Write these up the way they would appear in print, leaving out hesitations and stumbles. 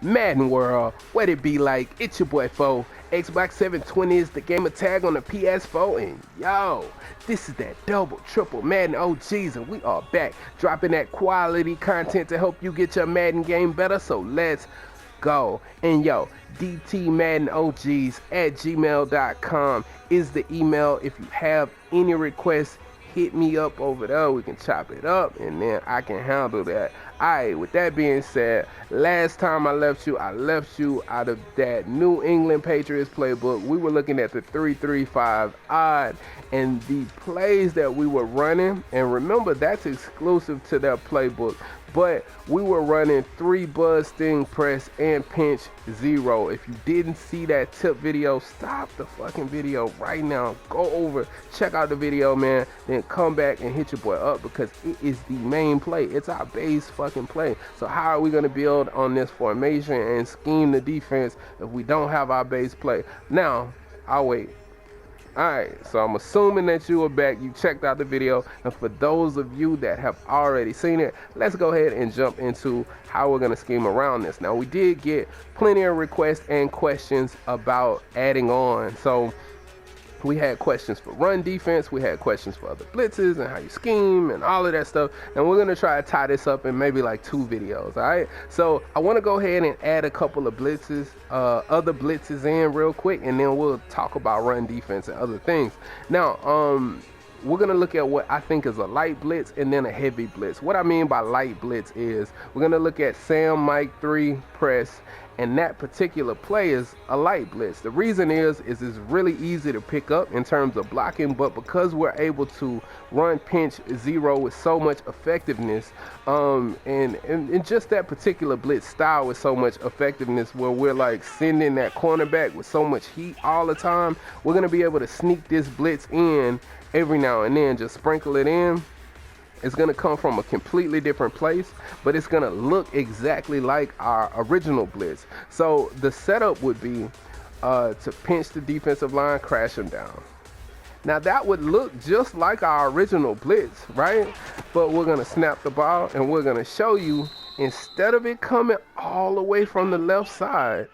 Madden World, what it be like? It's your boy Fo. Xbox 720 is the gamer tag on the PS4, and yo, this is that double, triple Madden OGs, and we are back dropping that quality content to help you get your Madden game better. So let's go. And yo, dtmaddenog@gmail.com is the email. If you have any requests, hit me up over there. We can chop it up and then I can handle that. Alright, with that being said, last time I left you out of that New England Patriots playbook. We were looking at the 3-3-5 odd and the plays that we were running. And remember, that's exclusive to that playbook. But we were running 3 buzz, sting, press, and pinch 0. If you didn't see that tip video, stop the fucking video right now. Go over, check out the video, man. Then come back and hit your boy up because it is the main play. It's our base fucking play. So how are we going to build on this formation and scheme the defense if we don't have our base play? Now, I'll wait. Alright, so I'm assuming that you are back, you checked out the video, and for those of you that have already seen it, let's go ahead and jump into how we're going to scheme around this. Now, we did get plenty of requests and questions about adding on, so we had questions for run defense, we had questions for other blitzes and how you scheme and all of that stuff, and we're going to try to tie this up in maybe like 2 videos. Alright, so I want to go ahead and add a couple of blitzes, other blitzes in real quick, and then we'll talk about run defense and other things. Now, we're going to look at what I think is a light blitz and then a heavy blitz. What I mean by light blitz is we're going to look at Sam Mike 3 press, and that particular play is a light blitz. The reason is it's really easy to pick up in terms of blocking, but because we're able to run pinch 0 with so much effectiveness, and just that particular blitz style with so much effectiveness where we're like sending that cornerback with so much heat all the time, we're going to be able to sneak this blitz in every now and then, just sprinkle it in. It's going to come from a completely different place, but it's going to look exactly like our original blitz. So the setup would be to pinch the defensive line, crash them down. Now that would look just like our original blitz, right? But we're going to snap the ball and we're going to show you, instead of it coming all the way from the left side,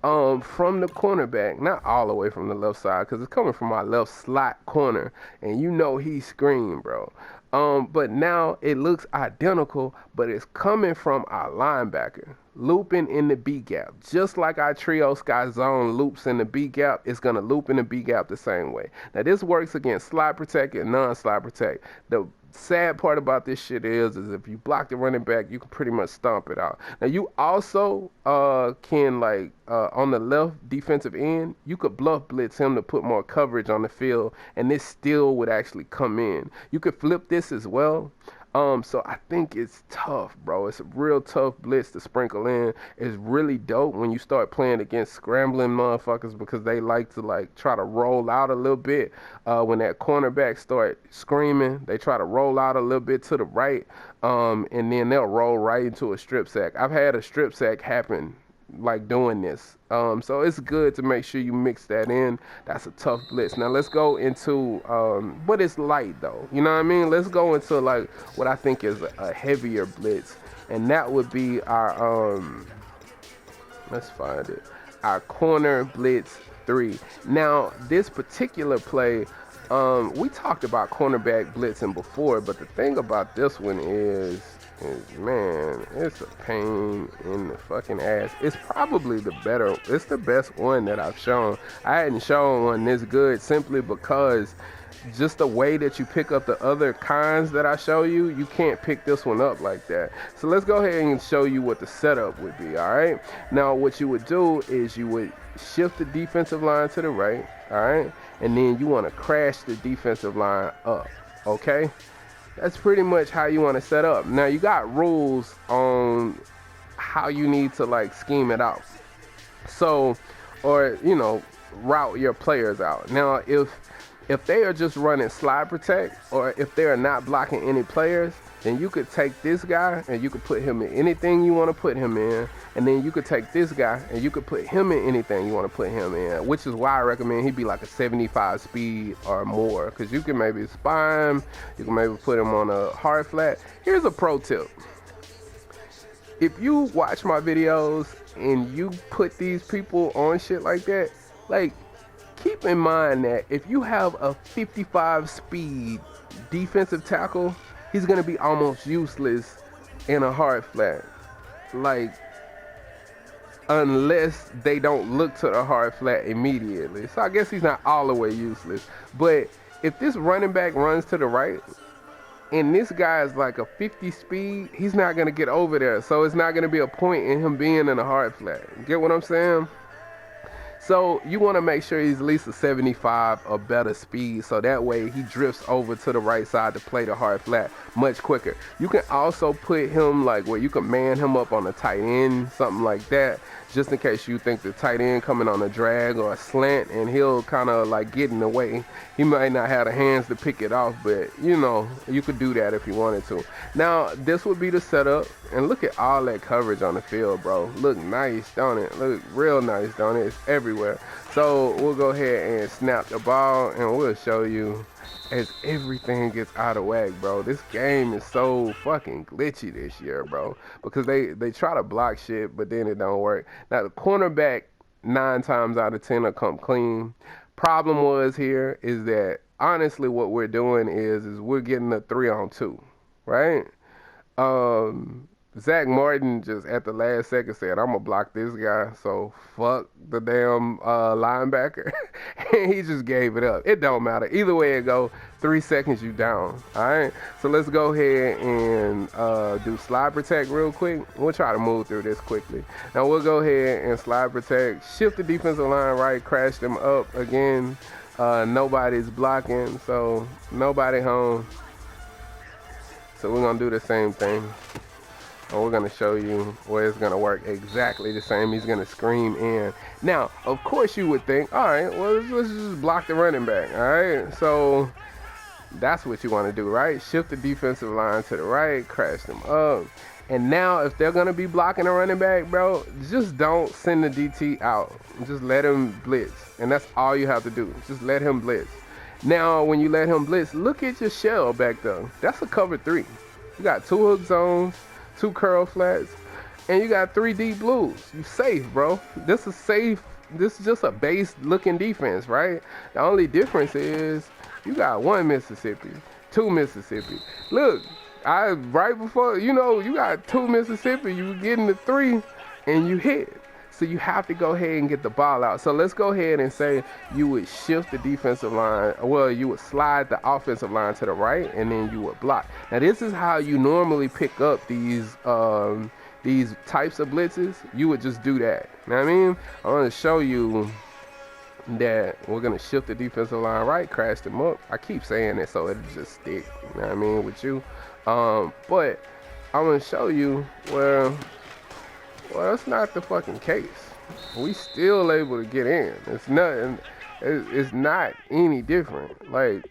from the cornerback, not all the way from the left side because it's coming from our left slot corner, and you know he screamed, bro. But now it looks identical, but it's coming from our linebacker, looping in the B gap. Just like our trio sky zone loops in the B gap, it's going to loop in the B gap the same way. Now this works against slide protect and non-slide protect. The sad part about this shit is if you block the running back, you can pretty much stomp it out. Now you also can, like, on the left defensive end, you could bluff blitz him to put more coverage on the field, and this still would actually come in. You could flip this as well. So I think it's tough, bro. It's a real tough blitz to sprinkle in. It's really dope when you start playing against scrambling motherfuckers because they like to, like, try to roll out a little bit. When that cornerback start screaming, they try to roll out a little bit to the right, and then they'll roll right into a strip sack. I've had a strip sack happen like doing this. So it's good to make sure you mix that in. That's a tough blitz. Now let's go into but it's light though, you know what I mean? Let's go into like what I think is a heavier blitz, and that would be our let's find it, our corner blitz 3. Now this particular play, we talked about cornerback blitzing before, but the thing about this one is man, it's a pain in the fucking ass. It's probably it's the best one that I've shown. I hadn't shown one this good simply because just the way that you pick up the other kinds that I show you, you can't pick this one up like that. So let's go ahead and show you what the setup would be. All right, now what you would do is you would shift the defensive line to the right, all right, and then you want to crash the defensive line up. Okay, that's pretty much how you want to set up. Now you got rules on how you need to, like, scheme it out, so, or, you know, route your players out. Now if they are just running slide protect, or if they are not blocking any players, then you could take this guy and you could put him in anything you want to put him in, and then you could take this guy and you could put him in anything you want to put him in, which is why I recommend he be like a 75 speed or more, because you can maybe spy him, you can maybe put him on a hard flat. Here's a pro tip. if you watch my videos and you put these people on shit like that, like, keep in mind that if you have a 55 speed defensive tackle, he's gonna be almost useless in a hard flat. Like, unless they don't look to the hard flat immediately. So I guess he's not all the way useless. But if this running back runs to the right and this guy is like a 50 speed, he's not going to get over there. So it's not going to be a point in him being in a hard flat. Get what I'm saying? So you want to make sure he's at least a 75 or better speed, so that way he drifts over to the right side to play the hard flat much quicker. You can also put him like where you can man him up on a tight end, something like that, just in case you think the tight end coming on a drag or a slant and he'll kind of like get in the way. He might not have the hands to pick it off, but you know, you could do that if you wanted to. Now, this would be the setup, and look at all that coverage on the field, bro. Look nice, don't it? Look real nice, don't it? It's everywhere. So we'll go ahead and snap the ball, and we'll show you as everything gets out of whack, bro. This game is so fucking glitchy this year, bro, because they try to block shit, but then it don't work. Now, the cornerback 9 times out of 10 will come clean. Problem was here is that honestly what we're doing is we're getting a 3-on-2, right? Zach Martin just at the last second said, I'm going to block this guy, so fuck the damn linebacker. And he just gave it up. It don't matter. Either way it go, 3 seconds you down. All right? So let's go ahead and do slide protect real quick. We'll try to move through this quickly. Now we'll go ahead and slide protect, shift the defensive line right, crash them up again. Nobody's blocking, so nobody home. So we're going to do the same thing. And we're going to show you where it's going to work exactly the same. He's going to scream in. Now, of course you would think, all right, well, let's just block the running back, all right? So that's what you want to do, right? Shift the defensive line to the right, crash them up. And now if they're going to be blocking a running back, bro, just don't send the DT out. Just let him blitz. And that's all you have to do. Just let him blitz. Now, when you let him blitz, look at your shell back there. That's a cover 3. You got 2 hook zones, 2 curl flats, and you got 3 deep blues. You safe, bro. This is safe. This is just a base looking defense, right? The only difference is you got 1 Mississippi, 2 Mississippi. Look, right before, you know, you got 2 Mississippi, you getting the 3 and you hit. So you have to go ahead and get the ball out. So let's go ahead and say you would shift the defensive line. Well, you would slide the offensive line to the right, and then you would block. Now, this is how you normally pick up these types of blitzes. You would just do that. You know what I mean? I want to show you that we're going to shift the defensive line right, crash them up. I keep saying it so it'll just stick, you know what I mean, with you. But I'm going to show you where... Well, that's not the fucking case. We still able to get in. It's nothing. It's not any different. Like,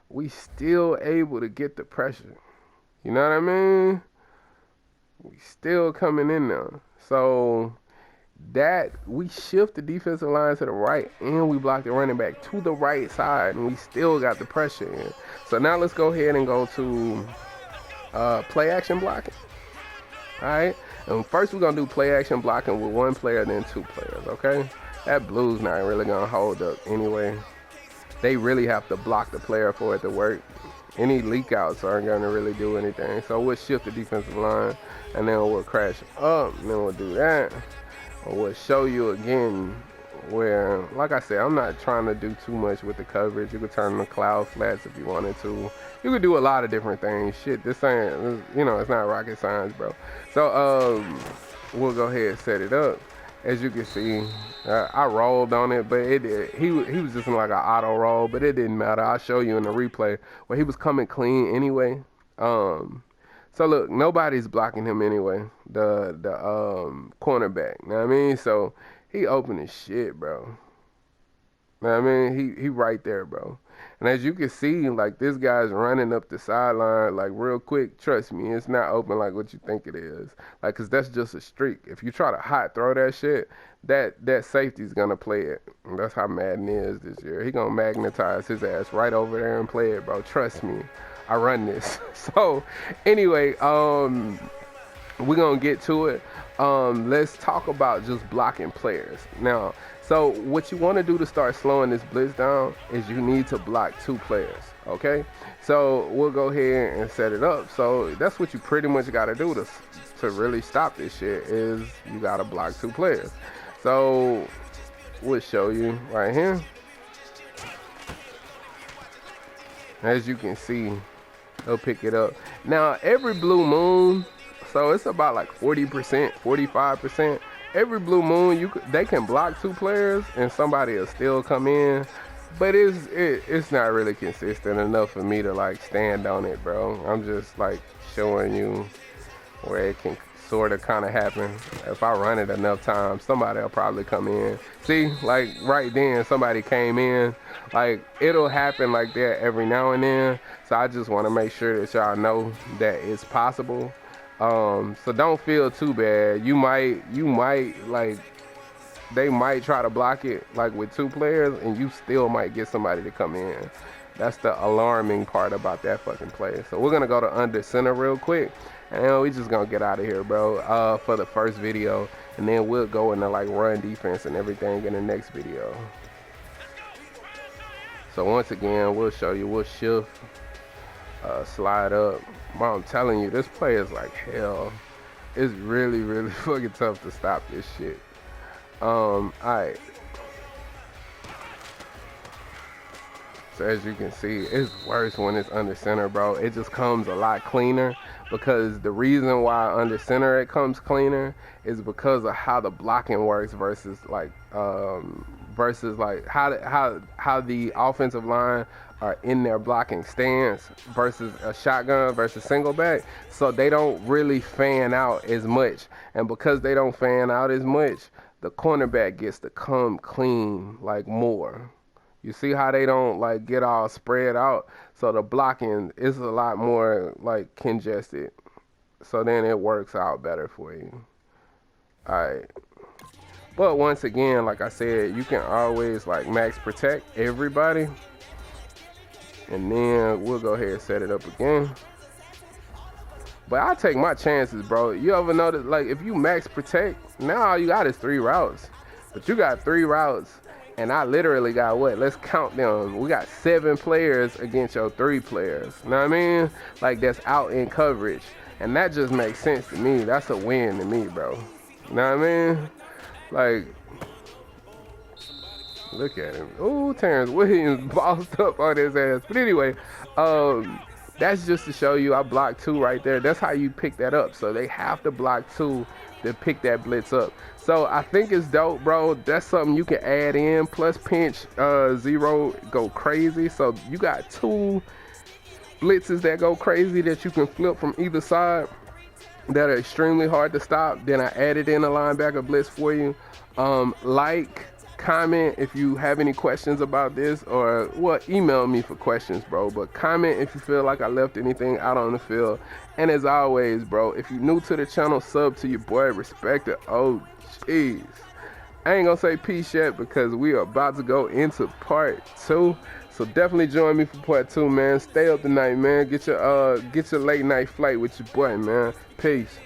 we still able to get the pressure. You know what I mean? We still coming in there. So that we shift the defensive line to the right and we block the running back to the right side and we still got the pressure in. So now let's go ahead and go to play action blocking. All right. And first we're going to do play action blocking with 1 player, then 2 players, okay? That blue's not really going to hold up anyway. They really have to block the player for it to work. Any leak outs aren't going to really do anything. So we'll shift the defensive line, and then we'll crash up, and then we'll do that. And we'll show you again where, like I said, I'm not trying to do too much with the coverage. You could turn the cloud flats if you wanted to. You could do a lot of different things. Shit, this ain't, you know, it's not rocket science, bro. So, we'll go ahead and set it up. As you can see, I rolled on it, but he was just in like an auto roll, but it didn't matter. I'll show you in the replay where he was coming clean anyway. So look, nobody's blocking him anyway. The cornerback, you know what I mean? So he open as shit, bro. You know what I mean? He right there, bro. And as you can see, like, this guy's running up the sideline, like, real quick. Trust me, it's not open like what you think it is. Like, because that's just a streak. If you try to hot throw that shit, that safety's going to play it. And that's how Madden is this year. He going to magnetize his ass right over there and play it, bro. Trust me. I run this. So, anyway, we're gonna get to it. Let's talk about just blocking players now. So what you want to do to start slowing this blitz down is you need to block 2 players. Okay, so we'll go ahead and set it up. So that's what you pretty much got to do to really stop this shit, is you got to block 2 players. So we'll show you right here. As you can see, they'll pick it up. Now every blue moon, so it's about like 40%, 45%. Every blue moon, they can block 2 players and somebody will still come in, but it's not really consistent enough for me to like stand on it, bro. I'm just like showing you where it can sort of kind of happen. If I run it enough times, somebody will probably come in. See, like right then, somebody came in. Like it'll happen like that every now and then. So I just want to make sure that y'all know that it's possible. So don't feel too bad. You might like, they might try to block it like with 2 players and you still might get somebody to come in. That's the alarming part about that fucking play. So we're gonna go to under center real quick and we just gonna get out of here, bro, for the first video, and then we'll go into like run defense and everything in the next video. So once again, we'll show you, we'll shift, slide up. Bro, I'm telling you, this play is like hell. It's really, really fucking tough to stop this shit. Alright. So as you can see, it's worse when it's under center, bro. It just comes a lot cleaner, because the reason why under center it comes cleaner is because of how the blocking works versus like how the offensive line are in their blocking stance versus a shotgun versus single back. So they don't really fan out as much, and because they don't fan out as much, the cornerback gets to come clean like more. You see how they don't like get all spread out, so the blocking is a lot more like congested, so then it works out better for you. Alright, but once again, like I said, you can always like max protect everybody, and then we'll go ahead and set it up again. But I take my chances, bro. You ever notice, like, if you max protect, now all you got is 3 routes. But you got 3 routes, and I literally got what? Let's count them. We got 7 players against your 3 players. You know what I mean? Like, that's out in coverage. And that just makes sense to me. That's a win to me, bro. You know what I mean? Like, look at him. Ooh, Terrence Williams bossed up on his ass. But anyway, that's just to show you I blocked 2 right there. That's how you pick that up. So they have to block 2 to pick that blitz up. So I think it's dope, bro. That's something you can add in. Plus pinch 0 go crazy. So you got 2 blitzes that go crazy that you can flip from either side that are extremely hard to stop. Then I added in a linebacker blitz for you. Comment if you have any questions about this, or email me for questions, bro. But comment if you feel like I left anything out on the field. And as always, bro, if you're new to the channel, sub to your boy, respect it. Oh jeez, I ain't gonna say peace yet because we are about to go into part 2. So definitely join me for part 2, man. Stay up tonight, man. Get your late night flight with your boy, man. Peace.